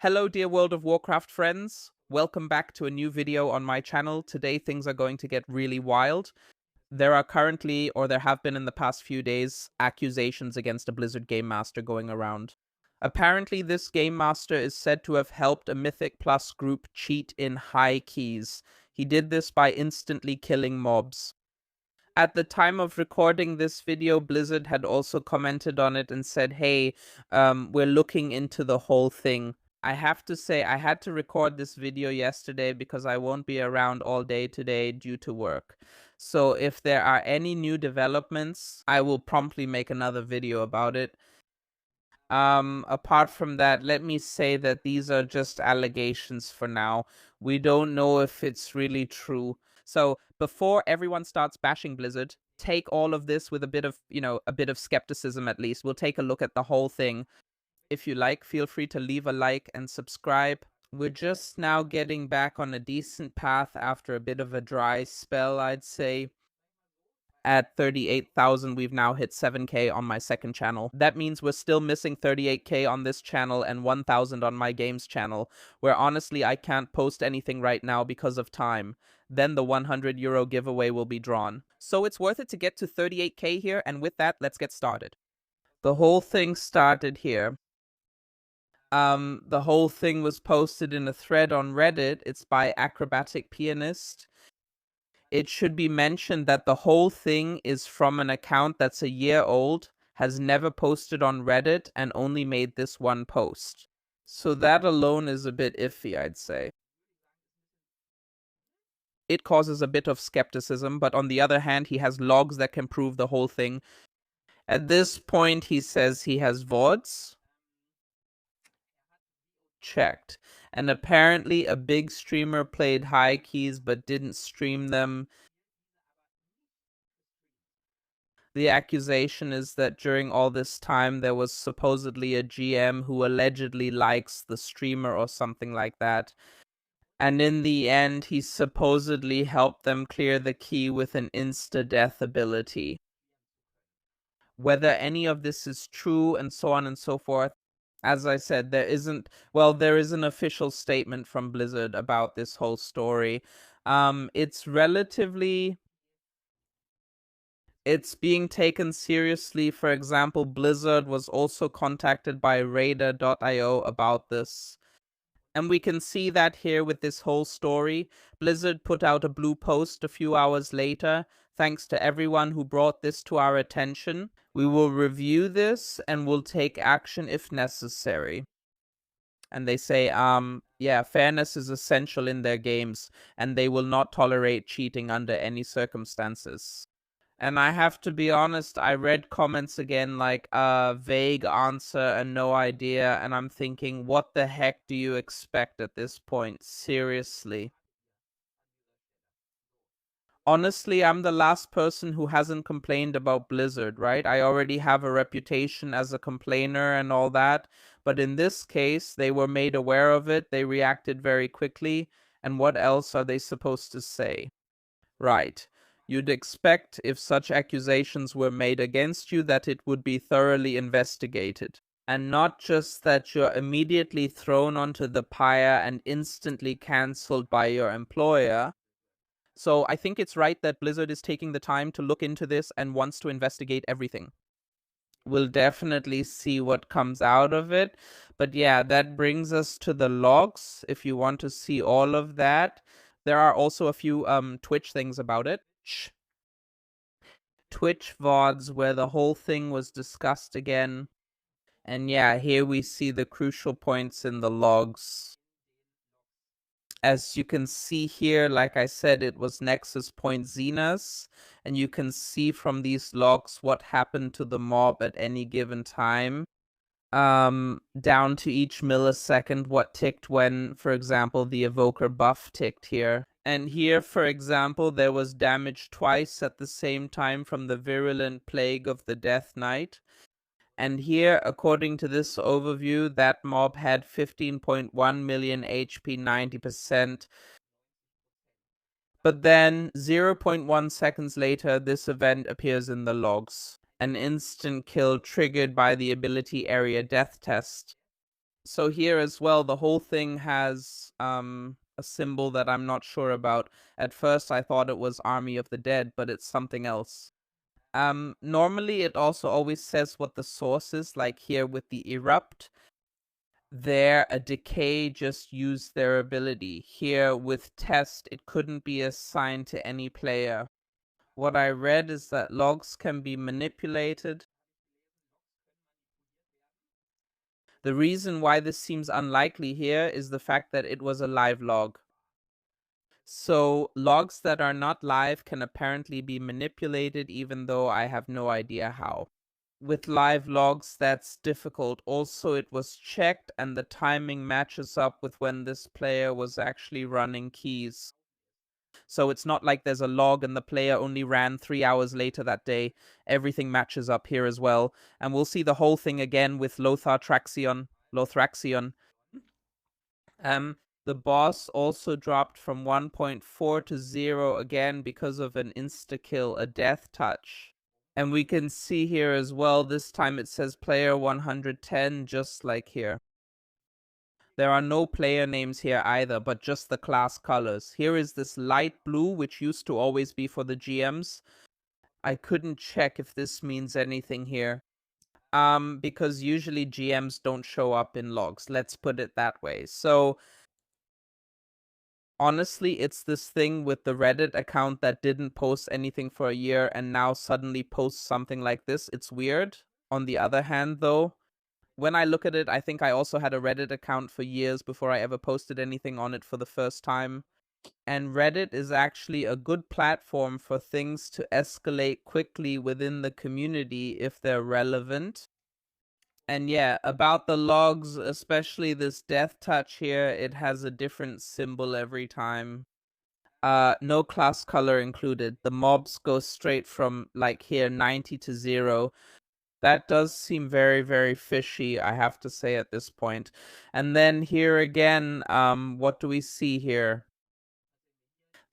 Hello dear World of Warcraft friends, welcome back to a new video on my channel. Today things are going to get really wild. There are currently, or there have been in the past few days, accusations against a Blizzard Game Master going around. Apparently this Game Master is said to have helped a Mythic Plus group cheat in high keys. He did this by instantly killing mobs. At the time of recording this video, Blizzard had also commented on it and said, hey, we're looking into the whole thing. I have to say, I had to record this video yesterday because I won't be around all day today due to work. So if there are any new developments, I will promptly make another video about it. Apart from that, let me say that these are just allegations for now. We don't know if it's really true. So before everyone starts bashing Blizzard, take all of this with a bit of, a bit of skepticism at least. We'll take a look at the whole thing. If you like, feel free to leave a like and subscribe. We're just now getting back on a decent path after a bit of a dry spell, I'd say. At 38,000, we've now hit 7k on my second channel. That means we're still missing 38k on this channel and 1,000 on my games channel, where honestly I can't post anything right now because of time. Then the €100 giveaway will be drawn. So it's worth it to get to 38k here, and with that, let's get started. The whole thing started here. The whole thing was posted in a thread on Reddit. It's by Acrobatic Pianist. It should be mentioned that the whole thing is from an account that's a year old, has never posted on Reddit, and only made this one post. So that alone is a bit iffy, I'd say. It causes a bit of skepticism, but on the other hand, he has logs that can prove the whole thing. At this point, he says he has VODs. Checked. And apparently a big streamer played high keys but didn't stream them. The accusation is that during all this time there was supposedly a GM who allegedly likes the streamer or something like that. And in the end, he supposedly helped them clear the key with an insta-death ability. Whether any of this is true and so on and so forth, as I said, there is an official statement from Blizzard about this whole story. It's being taken seriously. For example, Blizzard was also contacted by Raider.io about this. And we can see that here with this whole story. Blizzard put out a blue post a few hours later. Thanks to everyone who brought this to our attention. We will review this and will take action if necessary. And they say, yeah, fairness is essential in their games, and they will not tolerate cheating under any circumstances. And I have to be honest, I read comments again like vague answer and no idea, and I'm thinking, what the heck do you expect at this point? Seriously. Honestly, I'm the last person who hasn't complained about Blizzard, right? I already have a reputation as a complainer and all that, but in this case, they were made aware of it, they reacted very quickly, and what else are they supposed to say? Right. You'd expect, if such accusations were made against you, that it would be thoroughly investigated. And not just that you're immediately thrown onto the pyre and instantly cancelled by your employer. So I think it's right that Blizzard is taking the time to look into this and wants to investigate everything. We'll definitely see what comes out of it. But yeah, that brings us to the logs, if you want to see all of that. There are also a few Twitch things about it. Twitch VODs where the whole thing was discussed again. And yeah, here we see the crucial points in the logs. As you can see here, like I said, it was Nexus Point Zenas, and you can see from these logs what happened to the mob at any given time. Down to each millisecond what ticked when, for example, the evoker buff ticked here. And here, for example, there was damage twice at the same time from the virulent plague of the Death Knight. And here, according to this overview, that mob had 15.1 million HP, 90%. But then, 0.1 seconds later, this event appears in the logs. An instant kill triggered by the ability area death test. So here as well, the whole thing has a symbol that I'm not sure about. At first I thought it was Army of the Dead, but it's something else. Normally it also always says what the source is, like here with the erupt. There, a decay just used their ability. Here with test, it couldn't be assigned to any player. What I read is that logs can be manipulated. The reason why this seems unlikely here is the fact that it was a live log. So logs that are not live can apparently be manipulated, even though I have no idea how. With live logs, that's difficult. Also, it was checked and the timing matches up with when this player was actually running keys. So it's not like there's a log and the player only ran 3 hours later that day. Everything matches up here as well. And we'll see the whole thing again with Lothraxion. The boss also dropped from 1.4 to 0 again because of an insta-kill, a death touch. And we can see here as well, this time it says player 110, just like here. There are no player names here either, but just the class colors. Here is this light blue, which used to always be for the GMs. I couldn't check if this means anything here. Because usually GMs don't show up in logs, let's put it that way. So honestly, it's this thing with the Reddit account that didn't post anything for a year and now suddenly posts something like this. It's weird. On the other hand, though, when I look at it, I think I also had a Reddit account for years before I ever posted anything on it for the first time. And Reddit is actually a good platform for things to escalate quickly within the community if they're relevant. And yeah, about the logs, especially this death touch here, it has a different symbol every time. No class color included. The mobs go straight from, like here, 90 to 0. That does seem very, very fishy, I have to say at this point. And then here again, what do we see here?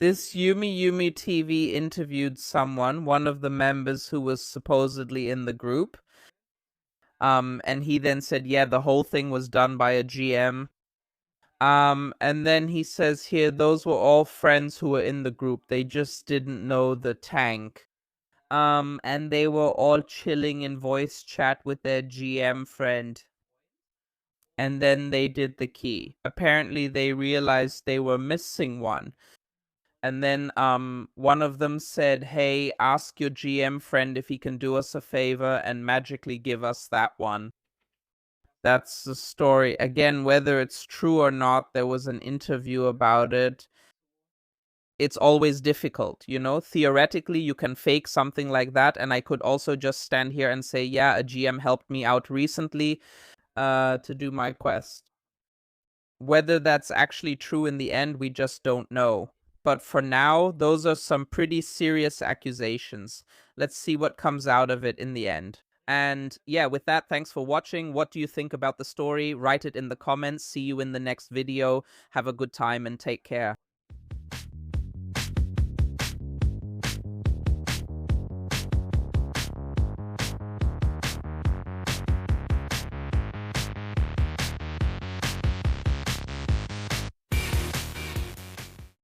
This Yumi TV interviewed someone, one of the members who was supposedly in the group. And he then said, yeah, the whole thing was done by a GM. And then he says here, those were all friends who were in the group. They just didn't know the tank. And they were all chilling in voice chat with their GM friend. And then they did the key. Apparently they realized they were missing one. And then one of them said, hey, ask your GM friend if he can do us a favor and magically give us that one. That's the story. Again, whether it's true or not, there was an interview about it. It's always difficult, you know? Theoretically, you can fake something like that, and I could also just stand here and say, yeah, a GM helped me out recently to do my quest. Whether that's actually true in the end, we just don't know. But for now, those are some pretty serious accusations. Let's see what comes out of it in the end. And yeah, with that, thanks for watching. What do you think about the story? Write it in the comments. See you in the next video. Have a good time and take care.